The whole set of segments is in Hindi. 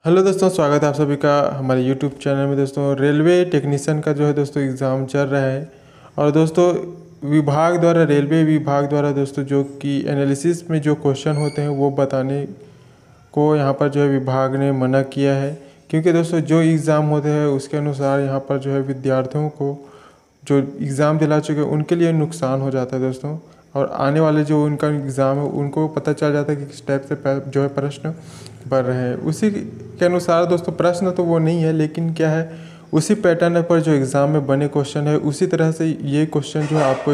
हेलो दोस्तों, स्वागत है आप सभी का हमारे यूट्यूब चैनल में। दोस्तों रेलवे टेक्नीशियन का जो है दोस्तों एग्ज़ाम चल रहा है। और दोस्तों रेलवे विभाग द्वारा दोस्तों जो कि एनालिसिस में जो क्वेश्चन होते हैं वो बताने को यहाँ पर जो है विभाग ने मना किया है। क्योंकि दोस्तों जो एग्ज़ाम होते हैं उसके अनुसार यहाँ पर जो है विद्यार्थियों को जो एग्ज़ाम दिला चुके हैं उनके लिए नुकसान हो जाता है दोस्तों। और आने वाले जो उनका एग्ज़ाम है उनको पता चल जाता है कि किस टाइप से जो है प्रश्न बन रहे हैं। उसी के अनुसार दोस्तों प्रश्न तो वो नहीं है, लेकिन क्या है उसी पैटर्न पर जो एग्ज़ाम में बने क्वेश्चन है उसी तरह से ये क्वेश्चन जो है आपको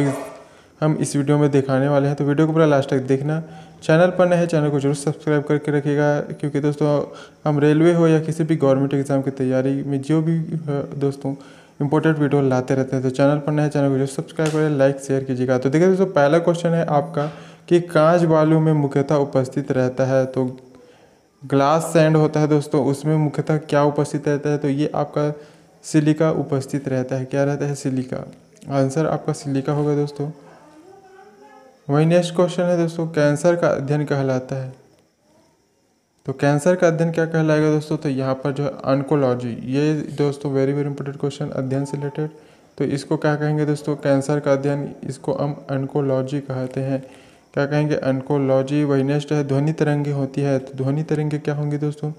हम इस वीडियो में दिखाने वाले हैं। तो वीडियो को पूरा लास्ट तक देखना। चैनल पर नए हैं चैनल को जरूर सब्सक्राइब करके रखिएगा, क्योंकि दोस्तों हम रेलवे हो या किसी भी गवर्नमेंट एग्ज़ाम की तैयारी में जो भी दोस्तों इंपॉर्टेंट वीडियो लाते रहते हैं। तो चैनल पर नए चैनल को जरूर सब्सक्राइब करें, लाइक शेयर कीजिएगा। तो देखिए दोस्तों पहला क्वेश्चन है आपका कि कांच बालू में मुख्यतः उपस्थित रहता है। तो ग्लास सैंड होता है दोस्तों, उसमें मुख्यतः क्या उपस्थित रहता है? तो ये आपका सिलिका उपस्थित रहता है। क्या रहता है? सिलिका। आंसर आपका सिलिका होगा दोस्तों। वही नेक्स्ट क्वेश्चन है दोस्तों, कैंसर का अध्ययन कहलाता है। तो कैंसर का अध्ययन क्या कहलाएगा दोस्तों? तो यहाँ पर जो है ऑन्कोलॉजी। ये दोस्तों वेरी इंपॉर्टेंट क्वेश्चन अध्ययन से रिलेटेड। तो इसको क्या कहेंगे दोस्तों? कैंसर का अध्ययन, इसको हम ऑन्कोलॉजी कहते हैं। क्या कहेंगे? ऑन्कोलॉजी। वही नेक्स्ट है ध्वनि तरंगे होती है। तो ध्वनि तरंगे क्या होंगी दोस्तों?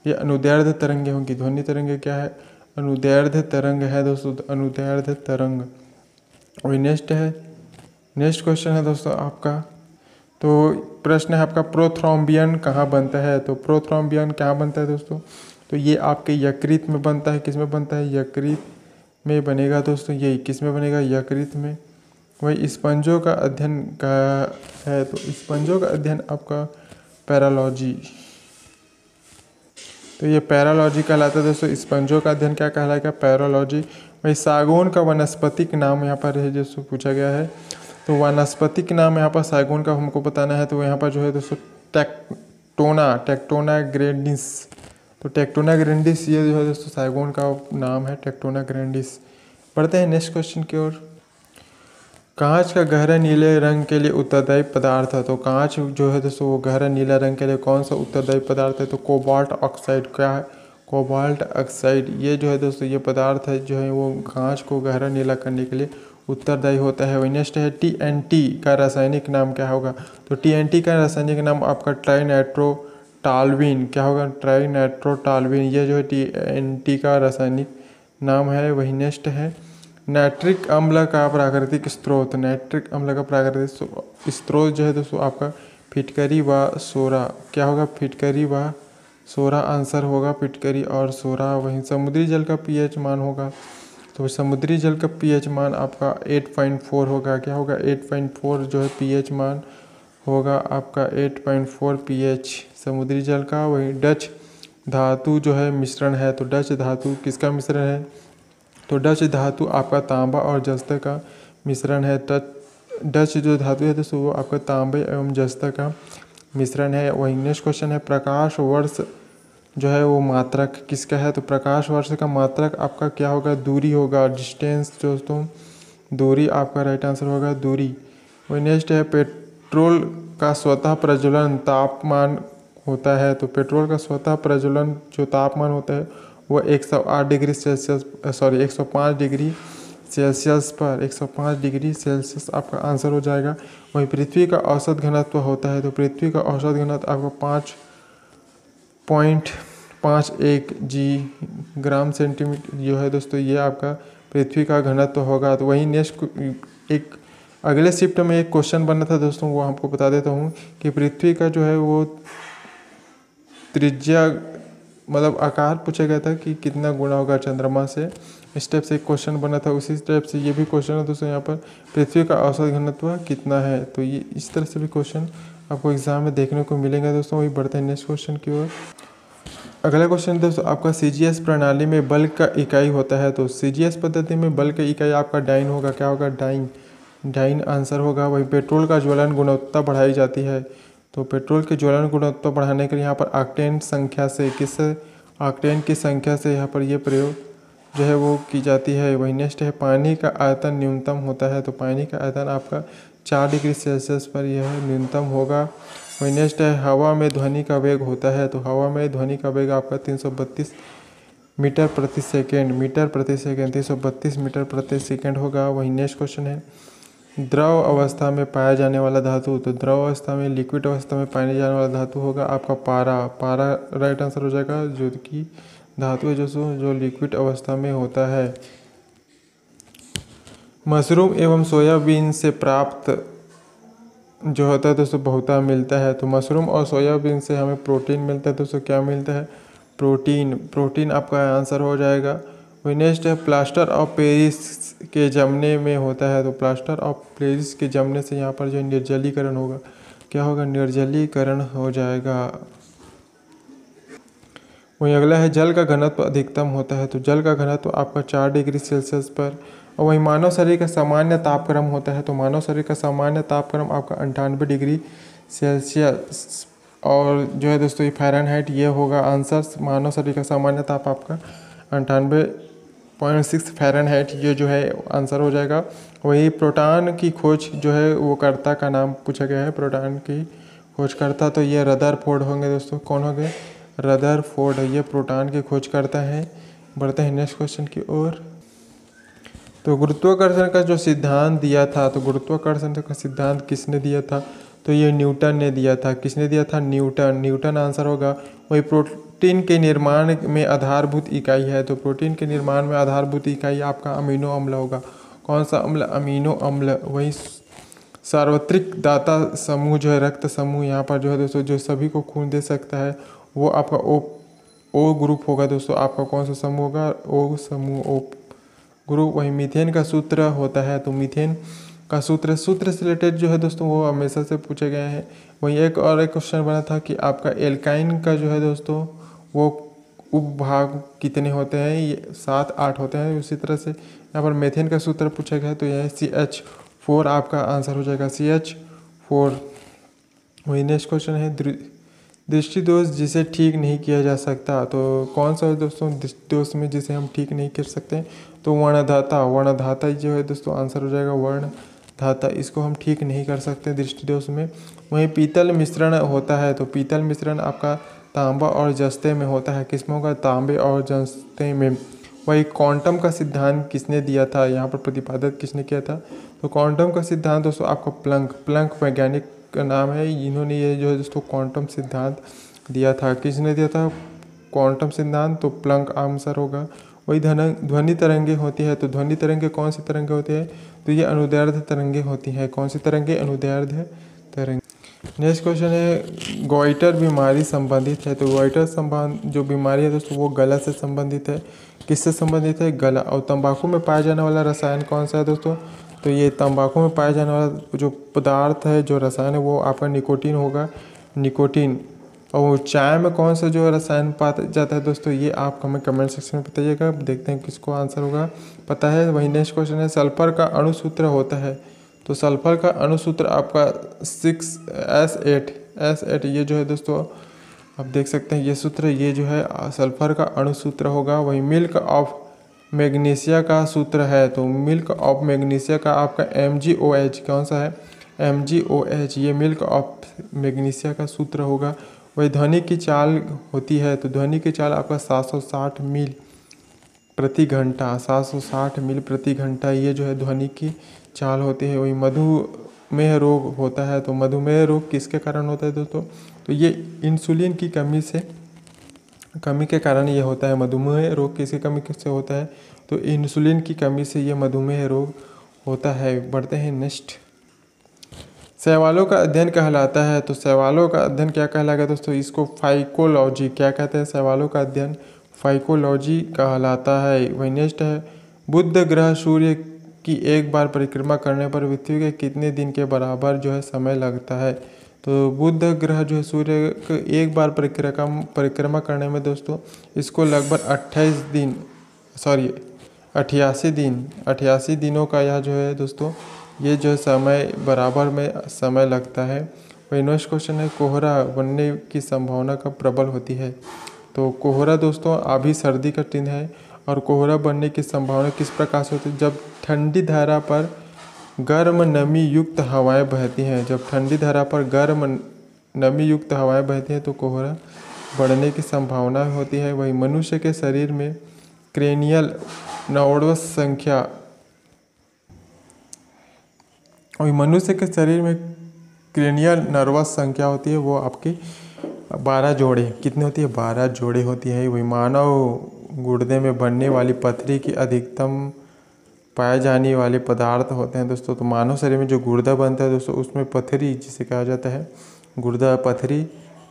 ये अनुदैर्ध्य तरंगे होंगी। ध्वनि तरंगे क्या है? अनुदैर्ध्य तरंग है दोस्तों, अनुदैर्ध्य तरंग। वही नेक्स्ट क्वेश्चन है दोस्तों आपका। तो प्रश्न है आपका प्रोथ्रोम्बियन कहाँ बनता है? तो प्रोथ्रोम्बियन कहाँ बनता है दोस्तों? तो ये आपके यकृत में बनता है। किस में बनता है? यकृत में बनेगा दोस्तों। ये किस में बनेगा? यकृत में। वही स्पंजों का अध्ययन का है। तो स्पंजों का अध्ययन आपका पैरालॉजी। तो ये पैरालॉजी कहलाता है दोस्तों। स्पंजों का अध्ययन क्या कहलाएगा? पैरालॉजी। वही सागौन का वानस्पतिक नाम यहाँ पर है दोस्तों पूछा गया है। तो वानस्पतिक नाम यहाँ पर सागौन का हमको बताना है। तो यहाँ पर जो है दोस्तों टेक्टोना ग्रैंडिस। तो टेक्टोना ग्रैंडिस ये जो है दोस्तों सागौन का नाम है, टेक्टोना ग्रैंडिस। बढ़ते हैं नेक्स्ट क्वेश्चन की ओर। कांच का गहरा नीले रंग के लिए उत्तरदायी पदार्थ है। तो कांच जो है दोस्तों वो गहरा नीला रंग के लिए कौन सा उत्तरदायी पदार्थ है? तो कोबाल्ट ऑक्साइड। क्या है? Cobalt oxide. ये जो है दोस्तों ये पदार्थ है जो है वो कांच को गहरा नीला करने के लिए उत्तरदायी होता है। वही नेक्स्ट है TNT का रासायनिक नाम क्या होगा? तो TNT का रासायनिक नाम आपका ट्राइनाइट्रोटॉल्यूइन। क्या होगा? ट्राइनाइट्रोटॉल्यूइन। ये जो है TNT का रासायनिक नाम है। वही नेक्स्ट है नाइट्रिक अम्ल का प्राकृतिक स्रोत। नाइट्रिक अम्ल का प्राकृतिक स्रोत जो है दोस्तों आपका फिटकरी व सोरा। क्या होगा? फिटकरी व सोरा आंसर होगा, फिटकरी और सोरा। वहीं समुद्री जल का pH मान होगा। तो समुद्री जल का pH मान आपका 8.4 होगा। क्या होगा? 8.4 जो है pH मान होगा आपका 8.4 pH समुद्री जल का। वही डच धातु जो है मिश्रण है। तो डच धातु किसका मिश्रण है? तो डच धातु आपका तांबा और जस्ता का मिश्रण है। डच जो धातु है दोस्तों वो आपका तांबे एवं जस्ता का मिश्रण है। वही नेक्स्ट क्वेश्चन है प्रकाश वर्ष जो है वो मात्रक किसका है? तो प्रकाश वर्ष का मात्रक आपका क्या होगा? दूरी होगा, डिस्टेंस दोस्तों, दूरी आपका राइट आंसर होगा, दूरी। वही नेक्स्ट है पेट्रोल का स्वतः प्रज्वलन तापमान होता है। तो पेट्रोल का स्वतः प्रज्वलन जो तापमान होता है वो 108 डिग्री सेल्सियस 105 डिग्री सेल्सियस पर 105 डिग्री सेल्सियस आपका आंसर हो जाएगा। वही पृथ्वी का औसत घनत्व होता है। तो पृथ्वी का औसत घनत्व आपका 5.51 ग्राम सेंटीमीटर जो है दोस्तों ये आपका पृथ्वी का घनत्व होगा। तो वही नेक्स्ट एक अगले शिफ्ट में एक क्वेश्चन बना था दोस्तों, वो हमको बता देता हूँ कि पृथ्वी का जो है वो त्रिज्या मतलब आकार पूछा गया था कि कितना गुना होगा चंद्रमा से। इस टाइप से एक क्वेश्चन बना था, उसी टाइप से ये भी क्वेश्चन है दोस्तों। यहाँ पर पृथ्वी का औसत घनत्व कितना है? तो ये इस तरह से भी क्वेश्चन आपको एग्जाम में देखने को मिलेंगे दोस्तों। वही बढ़ते हैं नेक्स्ट क्वेश्चन की ओर। अगला क्वेश्चन दोस्तों आपका CGS प्रणाली में बल का इकाई होता है। तो CGS पद्धति में बल का इकाई आपका डाइन होगा। क्या होगा? डाइन आंसर होगा। वही पेट्रोल का ज्वलन गुणवत्ता बढ़ाई जाती है। तो पेट्रोल की ज्वलन गुणवत्ता बढ़ाने के लिए यहाँ पर ऑक्टेन की संख्या से यहाँ पर ये प्रयोग जो है वो की जाती है। वही नेक्स्ट है पानी का आयतन न्यूनतम होता है। तो पानी का आयतन आपका 4 डिग्री सेल्सियस पर यह न्यूनतम होगा। वही नेक्स्ट है हवा में ध्वनि का वेग होता है, तो हवा में ध्वनि का वेग आपका 332 मीटर प्रति सेकेंड 332 मीटर प्रति सेकेंड होगा। वही नेक्स्ट क्वेश्चन है द्रव अवस्था में पाया जाने वाला धातु, तो द्रव अवस्था में लिक्विड अवस्था में पाने जाने वाला धातु होगा आपका पारा राइट आंसर हो जाएगा, जो कि धातु है जो लिक्विड अवस्था में होता है। मशरूम एवं सोयाबीन से प्राप्त जो होता है दोस्तों बहुता मिलता है, तो मशरूम और सोयाबीन से हमें प्रोटीन मिलता है दोस्तों। क्या मिलता है? प्रोटीन आपका आंसर हो जाएगा। वही नेक्स्ट है प्लास्टर ऑफ पेरिस के जमने में होता है, तो प्लास्टर ऑफ पेरिस के जमने से यहाँ पर जो निर्जलीकरण होगा, क्या होगा? निर्जलीकरण हो जाएगा। वही अगला है जल का घनत्व अधिकतम होता है, तो जल का घनत्व आपका 4 डिग्री सेल्सियस पर। और वही मानव शरीर का सामान्य तापक्रम होता है, तो मानव शरीर का सामान्य तापक्रम आपका 98 डिग्री सेल्सियस और जो है दोस्तों ये फ़ारेनहाइट ये होगा आंसर। मानव शरीर का सामान्य ताप आपका 98.6 फ़ारेनहाइट ये जो है आंसर हो जाएगा। वही प्रोटॉन की खोज जो है वो कर्ता का नाम पूछा गया है, प्रोटॉन की खोजकर्ता, तो ये रदरफोर्ड होंगे दोस्तों। कौन होंगे? रदरफोर्ड, ये प्रोटॉन की खोज करता है। बढ़ते हैं नेक्स्ट क्वेश्चन की ओर। तो गुरुत्वाकर्षण का जो सिद्धांत दिया था, तो गुरुत्वाकर्षण का सिद्धांत किसने दिया था? तो ये न्यूटन ने दिया था। किसने दिया था? न्यूटन आंसर होगा। वही प्रोटीन के निर्माण में आधारभूत इकाई है, तो प्रोटीन के निर्माण में आधारभूत इकाई आपका अमीनो अम्ल होगा। कौन सा अम्ल? अमीनो अम्ल। वही सार्वत्रिक दाता समूह जो है रक्त समूह यहाँ पर जो है दोस्तों जो सभी को खून दे सकता है वो आपका ओ ग्रुप होगा दोस्तों। आपका कौन सा समूह होगा? ओ समूह, ओ ग्रुप। वही मीथेन का सूत्र होता है, तो मीथेन का सूत्र से रिलेटेड जो है दोस्तों वो हमेशा से पूछे गए हैं। वहीं एक क्वेश्चन बना था कि आपका एल्काइन का जो है दोस्तों वो उपभाग कितने होते हैं? ये 7-8 होते हैं। उसी तरह से यहाँ पर मेथेन का सूत्र पूछा गया है, तो यह CH4 आपका आंसर हो जाएगा, CH4। वही नेक्स्ट क्वेश्चन है दृष्टि दोष जिसे ठीक नहीं किया जा सकता, तो कौन सा है दोस्तों दृष्टि दोष में जिसे हम ठीक नहीं कर सकते? तो वर्णधाता जो है दोस्तों आंसर हो जाएगा वर्णधाता। इसको हम ठीक नहीं कर सकते दृष्टि दोष में। वहीं पीतल मिश्रण होता है, तो पीतल मिश्रण आपका तांबा और जस्ते में होता है। किसमें होगा? तांबे और जस्ते में। वही क्वांटम का सिद्धांत किसने दिया था? यहाँ पर प्रतिपादित किसने किया था? तो क्वांटम का सिद्धांत दोस्तों आपका प्लंक वैज्ञानिक का नाम है। इन्होंने ये जो है दोस्तों क्वांटम सिद्धांत दिया था। किसने दिया था क्वांटम सिद्धांत? तो प्लंक आंसर होगा। वही ध्वनि तरंगे होती है, तो ध्वनि तरंगे कौन सी तरंगे होती है? तो ये अनुदैर्ध्य तरंगे होती हैं। कौन सी तरंगे? अनुदैर्ध्य तरंगे। नेक्स्ट क्वेश्चन है गॉइटर बीमारी संबंधित है, तो गॉइटर जो बीमारी है दोस्तों वो गला से संबंधित है। किससे संबंधित है? गला। और तंबाकू में पाया जाने वाला रसायन कौन सा है दोस्तों? तो ये तंबाकू में पाया जाने वाला जो पदार्थ है, जो रसायन है वो आपका निकोटीन होगा, निकोटीन। और चाय में कौन सा जो रसायन पाया जाता है दोस्तों ये आप हमें कमेंट सेक्शन में बताइएगा। देखते हैं किसको आंसर होगा पता है। वही नेक्स्ट क्वेश्चन है सल्फर का अणुसूत्र होता है, तो सल्फर का अणुसूत्र आपका 6S8 ये जो है दोस्तों आप देख सकते हैं ये सूत्र, ये जो है सल्फर का अणुसूत्र होगा। वही मिल्क ऑफ मैग्नीशिया का सूत्र है, तो मिल्क ऑफ मैग्नीशिया का आपका MgOH कौन सा है? MgOH, ये मिल्क ऑफ मैग्नीशिया का सूत्र होगा। वही ध्वनि की चाल होती है, तो ध्वनि की चाल आपका 760 मील प्रति घंटा 760 मील प्रति घंटा ये जो है ध्वनि की चाल होती है। वही मधुमेह रोग होता है, तो मधुमेह रोग किसके कारण होता है दोस्तों? तो ये इंसुलिन की कमी के कारण ये होता है। मधुमेह रोग किसकी कमी से होता है? तो इंसुलिन की कमी से ये मधुमेह रोग होता है। बढ़ते हैं नेक्स्ट। शैवालों का अध्ययन कहलाता है, तो शैवालों का अध्ययन क्या कहलाएगा दोस्तों? इसको फाइकोलॉजी क्या कहते हैं? शैवालों का अध्ययन फाइकोलॉजी कहलाता है। वही नेक्स्ट है बुध ग्रह सूर्य की एक बार परिक्रमा करने पर पृथ्वी के कितने दिन के बराबर जो है समय लगता है? तो बुध ग्रह जो है सूर्य को एक बार परिक्रमा करने में दोस्तों इसको लगभग 88 दिनों का यह जो है दोस्तों ये जो समय बराबर में समय लगता है। वही नेक्स्ट क्वेश्चन है कोहरा बनने की संभावना कब प्रबल होती है? तो कोहरा दोस्तों अभी सर्दी का दिन है और कोहरा बनने की संभावना किस प्रकार से होती है? जब ठंडी धारा पर गर्म नमी युक्त हवाएं बहती हैं, जब ठंडी धारा पर गर्म नमी युक्त हवाएं बहती हैं तो कोहरा बढ़ने की संभावना होती है। वही मनुष्य के शरीर में क्रेनियल नर्वस संख्या होती है वो आपकी 12 जोड़े कितनी होती है, 12 जोड़े होती है। वही मानव गुर्दे में बनने वाली पथरी की अधिकतम पाए जाने वाले पदार्थ होते हैं दोस्तों। तो मानव शरीर में जो गुर्दा बनता है दोस्तों, उसमें पथरी जिसे कहा जाता है गुर्दा पथरी,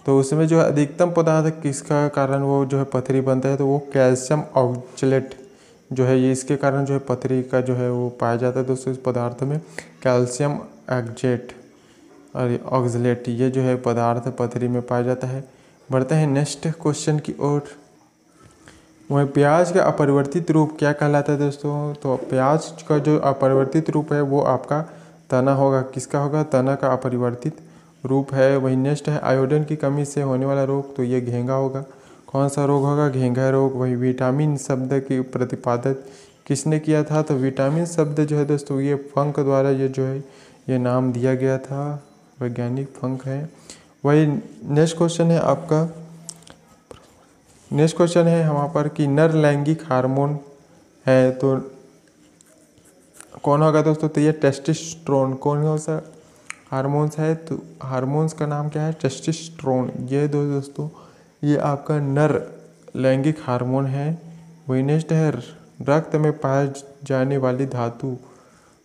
तो उसमें जो है अधिकतम पदार्थ किसका कारण वो जो है पथरी बनता है, तो वो कैल्शियम ऑक्जेलेट जो है ये इसके कारण जो है पथरी का जो है वो पाया जाता है दोस्तों। इस पदार्थ में कैल्शियम ऑक्जेट और ऑक्जेलेट ये जो है पदार्थ पथरी में पाया जाता है। बढ़ते हैं नेक्स्ट क्वेश्चन की ओर। वह प्याज का अपरिवर्तित रूप क्या कहलाता है दोस्तों? तो प्याज का जो अपरिवर्तित रूप है वो आपका तना होगा। किसका होगा? तना का अपरिवर्तित रूप है। वही नेक्स्ट है आयोडीन की कमी से होने वाला रोग, तो ये घेंगा होगा। कौन सा रोग होगा? घेंगा रोग। वही विटामिन शब्द की प्रतिपादित किसने किया था? तो विटामिन शब्द जो है दोस्तों ये फंक द्वारा ये जो है ये नाम दिया गया था, वैज्ञानिक फंक है। वही नेक्स्ट क्वेश्चन है आपका, नेक्स्ट क्वेश्चन है वहाँ पर कि नर लैंगिक हार्मोन है तो कौन होगा दोस्तों? तो ये टेस्टोस्टेरोन। कौन सा हार्मोन्स है? तो हार्मोन्स का नाम क्या है? टेस्टोस्टेरोन। ये दोस्तों ये आपका नर लैंगिक हार्मोन है। वही नेक्स्ट है रक्त में पाए जाने वाली धातु,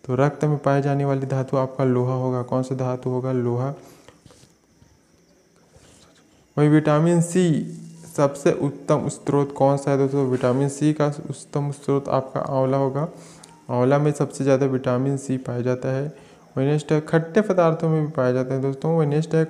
तो रक्त में पाए जाने वाली धातु आपका लोहा होगा। कौन सा धातु होगा? लोहा। वही विटामिन सी सबसे उत्तम स्रोत कौन सा है दोस्तों? विटामिन सी का उत्तम स्रोत आपका आंवला होगा। आंवला में सबसे ज़्यादा विटामिन सी पाया जाता है। वही नेक्स्ट है खट्टे पदार्थों में भी पाया जाता है दोस्तों। वही नेक्स्ट है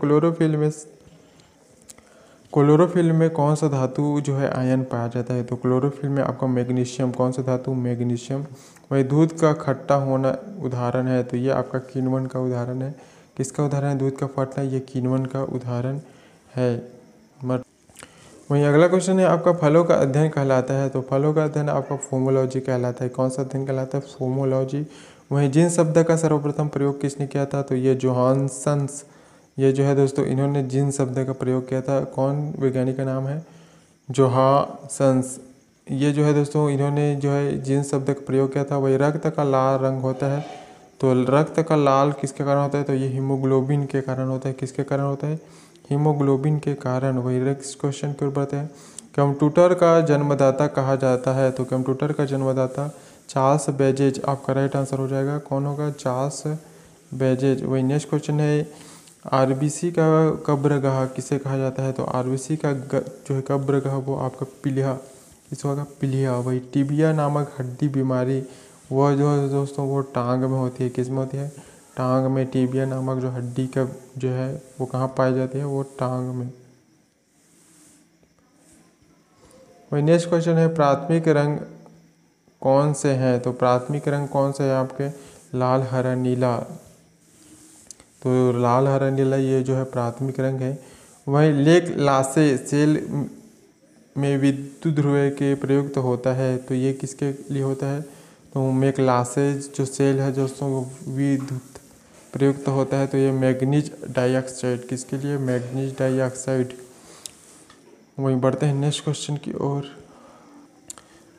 क्लोरोफिल में कौन सा धातु जो है आयन पाया जाता है? तो क्लोरोफिल में आपका मैग्नीशियम। कौन सा धातु? मैग्नीशियम। वही दूध का खट्टा होना उदाहरण है, तो ये आपका किण्वन का उदाहरण है। किसका उदाहरण है? दूध का फटना, ये किण्वन का उदाहरण है। वहीं अगला क्वेश्चन है आपका फलों का अध्ययन कहलाता है, तो फलों का अध्ययन आपका फोमोलॉजी कहलाता है। कौन सा अध्ययन कहलाता है? फोमोलॉजी। वहीं जिन शब्द का सर्वप्रथम प्रयोग किसने किया था? तो ये जोहानसन्स, ये जो है दोस्तों इन्होंने जिन शब्द का प्रयोग किया था। कौन वैज्ञानिक का नाम है? जोहानसन्स। ये जो है दोस्तों इन्होंने जो है जिन शब्द का प्रयोग किया था वही रक्त का लाल रंग होता है, तो रक्त का लाल किसके कारण होता है? तो ये हीमोग्लोबिन के कारण होता है। किसके कारण होता है? हीमोग्लोबिन के कारण। वही नेक्स्ट क्वेश्चन की ओर बढ़ते हैं। कंप्यूटर का जन्मदाता कहा जाता है, तो कंप्यूटर का जन्मदाता चार्ल्स बेजेज आपका राइट आंसर हो जाएगा। कौन होगा? Charles badges. वही नेक्स्ट क्वेश्चन है आरबीसी का कब्रगाह किसे कहा जाता है? तो आरबीसी का जो है कब्रगाह वो आपका पीलिया किस होगा? पीलिया। वही टिबिया नामक हड्डी बीमारी वह जो है दोस्तों वो टांग में होती है। किस में होती है? टांग में। टिबिया नामक जो हड्डी का जो है वो कहाँ पाई जाती है? वो टांग में। वही नेक्स्ट क्वेश्चन है प्राथमिक रंग कौन से हैं? तो प्राथमिक रंग कौन से हैं आपके? लाल, हरा, नीला। तो लाल, हरा, नीला ये जो है प्राथमिक रंग है। वही लेक लासे सेल में विद्युत ध्रुव के प्रयुक्त होता है, तो ये किसके लिए होता है? तो मैग्नीज जो सेल है दोस्तों विद्युत प्रयुक्त होता है, तो ये मैग्नीज डाइऑक्साइड। किसके लिए? Manganese dioxide. वहीं बढ़ते हैं नेक्स्ट क्वेश्चन की ओर।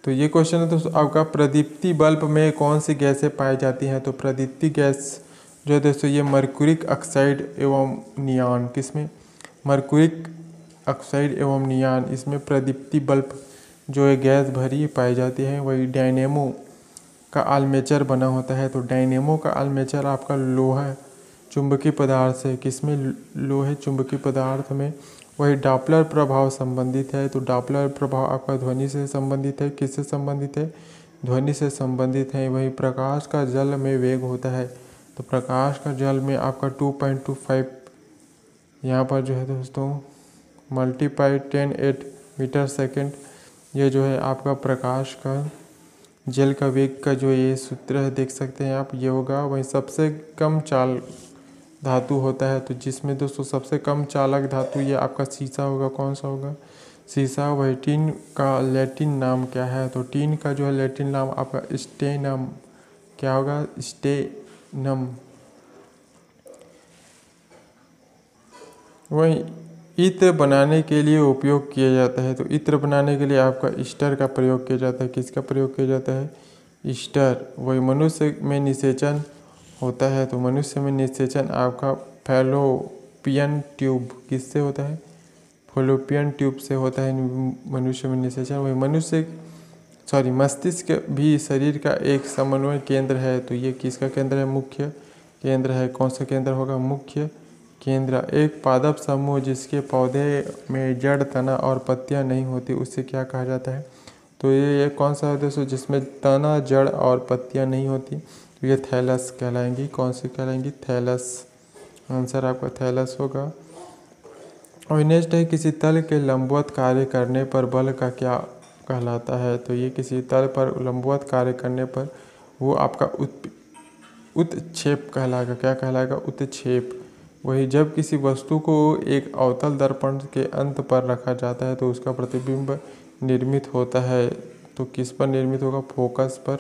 तो ये क्वेश्चन है दोस्तों आपका प्रदीप्ति बल्ब में कौन सी गैसें पाई जाती हैं? तो प्रदीप्ति गैस जो है दोस्तों ये मर्क्यूरिक ऑक्साइड एवं नियान। किसमें? मर्क्यूरिक ऑक्साइड एवं नियान, इसमें प्रदीप्ति बल्ब जो है गैस भरी पाई जाती है। वही डायनेमो का आर्मेचर बना होता है, तो डायनेमो का आर्मेचर आपका लोहा चुंबकीय पदार्थ से। किसमें? लोहे चुंबकीय पदार्थ में। वही डॉपलर प्रभाव संबंधित है, तो डॉपलर प्रभाव आपका ध्वनि से संबंधित है। किससे संबंधित है? ध्वनि से संबंधित है। वही प्रकाश का जल में वेग होता है, तो प्रकाश का जल में आपका 2.25 यहाँ पर जो है दोस्तों मल्टीप्लाई 10⁸ मीटर सेकेंड, ये जो है आपका प्रकाश का जल का वेग का जो ये सूत्र है देख सकते हैं आप, ये होगा। वही सबसे कम चाल धातु होता है, तो जिसमें दोस्तों सबसे कम चालक धातु ये आपका सीसा होगा। कौन सा होगा? सीसा। वही टीन का लैटिन नाम क्या है? तो टीन का जो है लैटिन नाम आपका स्टेनम क्या होगा? स्टेनम। वहीं इत्र बनाने के लिए उपयोग किया जाता है। तो इत्र बनाने के लिए आपका ईस्टर का प्रयोग किया जाता है। किसका प्रयोग किया जाता है? ईस्टर। वही मनुष्य में निषेचन होता है। तो मनुष्य में निषेचन आपका फैलोपियन ट्यूब किससे होता है? फैलोपियन ट्यूब से होता है मनुष्य में निषेचन। वही मस्तिष्क भी शरीर का एक समन्वय केंद्र है। तो ये किसका केंद्र है? मुख्य केंद्र है। कौन सा केंद्र होगा? मुख्य केंद्र। एक पादप समूह जिसके पौधे में जड़, तना और पत्तियां नहीं होती उसे क्या कहा जाता है? तो ये कौन सा है दोस्तों? जिसमें तना, जड़ और पत्तियां नहीं होती, तो ये थैलस कहलाएंगी। कौन सी कहलाएंगी? थैलस। आंसर आपका थैलस होगा। और नेक्स्ट है, किसी तल के लंबवत कार्य करने पर बल का क्या कहलाता है? तो ये किसी तल पर लंबवत कार्य करने पर वो आपका उत्क्षेप कहलाएगा। क्या कहलाएगा? उत्क्षेप। वही जब किसी वस्तु को एक अवतल दर्पण के अंत पर रखा जाता है तो उसका प्रतिबिंब निर्मित होता है। तो किस पर निर्मित होगा? फोकस पर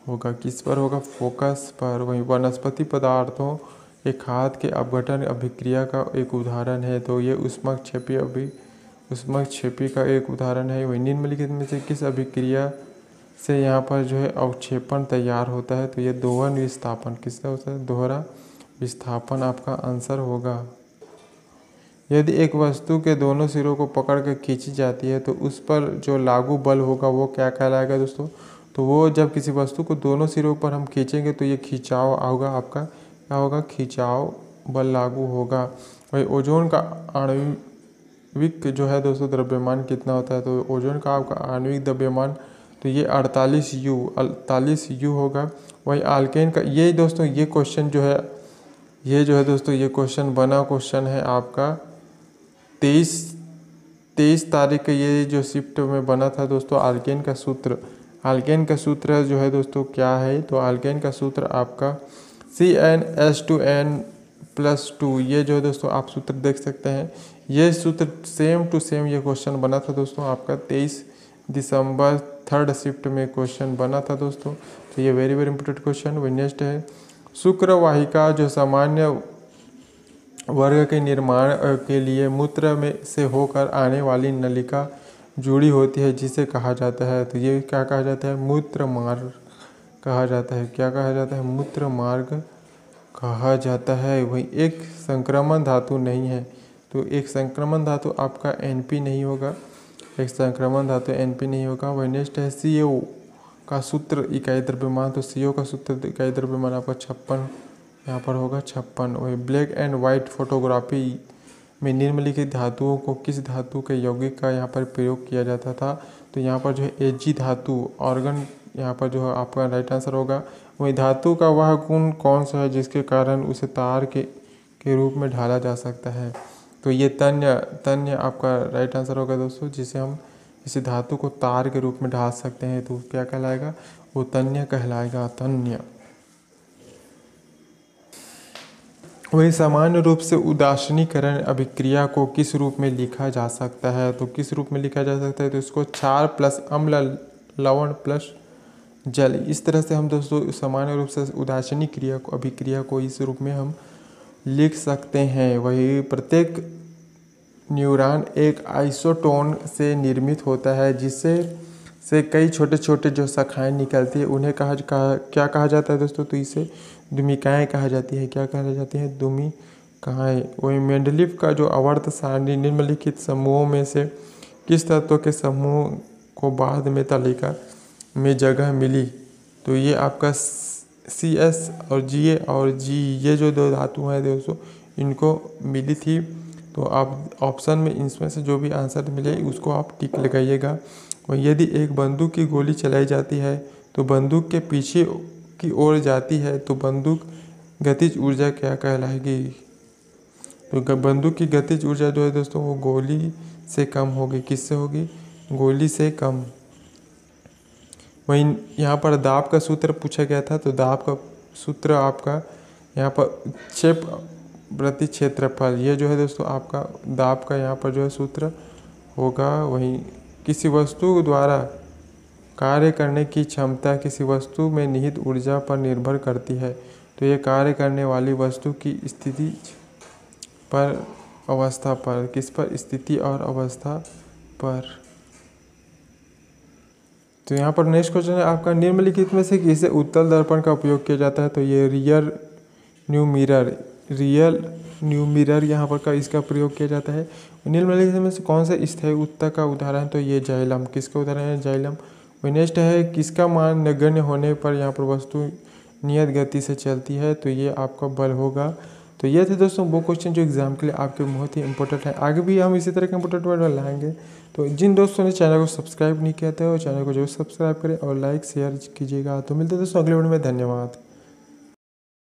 होगा। किस पर होगा? फोकस पर। वही वनस्पति पदार्थों के खाद के अपघटन अभिक्रिया का एक उदाहरण है। तो ये ऊष्मक्षेपी का एक उदाहरण है। वही निम्नलिखित में से किस अभिक्रिया से यहाँ पर जो है अवक्षेपण तैयार होता है? तो ये दोहन विस्थापन। किससे होता है? दोहरा विस्थापन आपका आंसर होगा। यदि एक वस्तु के दोनों सिरों को पकड़ कर खींची जाती है तो उस पर जो लागू बल होगा वो क्या कहलाएगा दोस्तों? तो वो जब किसी वस्तु को दोनों सिरों पर हम खींचेंगे तो ये खिंचाव होगा आपका। क्या होगा? खिंचाव बल लागू होगा। वही ओजोन का आणविक जो है दोस्तों द्रव्यमान कितना होता है? तो ओजोन का आपका आणविक द्रव्यमान तो ये 48 U होगा। वही आल्केन का ये दोस्तों ये क्वेश्चन जो है दोस्तों ये क्वेश्चन बना क्वेश्चन है आपका 23 तारीख का। ये जो शिफ्ट में बना था दोस्तों आल्केन का सूत्र जो है दोस्तों क्या है? तो आल्केन का सूत्र आपका CnH2n+2। ये जो है दोस्तों आप सूत्र देख सकते हैं। ये सूत्र सेम टू सेम ये क्वेश्चन बना था दोस्तों आपका 23 दिसंबर 3rd शिफ्ट में क्वेश्चन बना था दोस्तों। तो ये वेरी इंपॉर्टेंट क्वेश्चन। वही नेक्स्ट है, शुक्रवाहिका जो सामान्य वर्ग के निर्माण के लिए मूत्र में से होकर आने वाली नलिका जुड़ी होती है जिसे कहा जाता है? तो ये क्या कहा जाता है? मूत्र मार्ग कहा जाता है। क्या कहा जाता है? मूत्र मार्ग कहा जाता है। वही एक संक्रमण धातु नहीं है। तो एक संक्रमण धातु आपका Np नहीं होगा। एक संक्रमण धातु Np नहीं होगा। वही नेक्स्ट है, CO का सूत्र इकाई द्रव्यमान। तो CO का सूत्र इकाई द्रव्यमान आपका 56 यहाँ पर होगा 56। वही ब्लैक एंड वाइट फोटोग्राफी में निम्नलिखित धातुओं को किस धातु के यौगिक का यहाँ पर प्रयोग किया जाता था? तो यहाँ पर जो है Ag धातु ऑर्गन यहाँ पर जो है आपका राइट आंसर होगा। वही धातु का वह गुण कौन सा है जिसके कारण उसे तार के रूप में ढाला जा सकता है? तो ये तन्य आपका राइट आंसर होगा दोस्तों। जिसे हम इस धातु को तार के रूप में ढाल सकते हैं तो क्या कहलाएगा? वो तन्य कहलाएगा। तन्य। वही सामान्य रूप से उदासीनीकरण अभिक्रिया को किस रूप में लिखा जा सकता है? तो किस रूप में लिखा जा सकता है? तो इसको क्षार प्लस अम्ल लवण प्लस जल, इस तरह से हम दोस्तों सामान्य रूप से उदासीनी अभिक्रिया को इस रूप में हम लिख सकते हैं। वही प्रत्येक न्यूरॉन एक आइसोटोन से निर्मित होता है जिससे कई छोटे छोटे जो शाखाएं निकलती है उन्हें क्या कहा जाता है दोस्तों? तो इसे दुमिकाएँ कहा जाती है। क्या कहा जाती है? दुमिकाएँ। वही मेंडलीव का जो आवर्त सारणी निम्नलिखित समूहों में से किस तत्व के समूह को बाद में तालिका में जगह मिली? तो ये आपका CS और Ga और G ये जो दो धातु हैं दोस्तों इनको मिली थी। तो आप ऑप्शन में इनमें से जो भी आंसर मिले उसको आप टिक लगाइएगा। और यदि एक बंदूक की गोली चलाई जाती है तो बंदूक के पीछे की ओर जाती है तो बंदूक गतिज ऊर्जा क्या कहलाएगी? तो बंदूक की गतिज ऊर्जा जो है दोस्तों वो गोली से कम होगी। किससे होगी? गोली से कम। वहीं यहाँ पर दाब का सूत्र पूछा गया था। तो दाब का सूत्र आपका यहाँ पर क्षेप प्रति क्षेत्रफल, ये जो है दोस्तों आपका दाब का यहाँ पर जो है सूत्र होगा। वहीं किसी वस्तु द्वारा कार्य करने की क्षमता किसी वस्तु में निहित ऊर्जा पर निर्भर करती है। तो ये कार्य करने वाली वस्तु की स्थिति पर अवस्था पर, किस पर, स्थिति और अवस्था पर। तो यहाँ पर नेक्स्ट क्वेश्चन है आपका, निम्नलिखित में से किसे उत्तल दर्पण का उपयोग किया जाता है। तो ये रियल न्यू मिरर यहाँ पर का इसका प्रयोग किया जाता है। निम्नलिखित में से कौन सा स्थायी उत्तक का उदाहरण। तो ये जाइलम, किसका उदाहरण है, जाइलम। नेक्स्ट है, किसका मान नगण्य होने पर यहाँ पर वस्तु नियत गति से चलती है। तो ये आपका बल होगा। तो ये थे दोस्तों वो क्वेश्चन जो एग्जाम के लिए आपके बहुत ही इंपॉर्टेंट है। आगे भी हम इसी तरह के इंपॉर्टेंट वर्ड लाएंगे। तो जिन दोस्तों ने चैनल को सब्सक्राइब नहीं किया था वो चैनल को जरूर सब्सक्राइब करें और लाइक शेयर कीजिएगा। तो मिलते हैं दोस्तों अगले वीडियो में। धन्यवाद।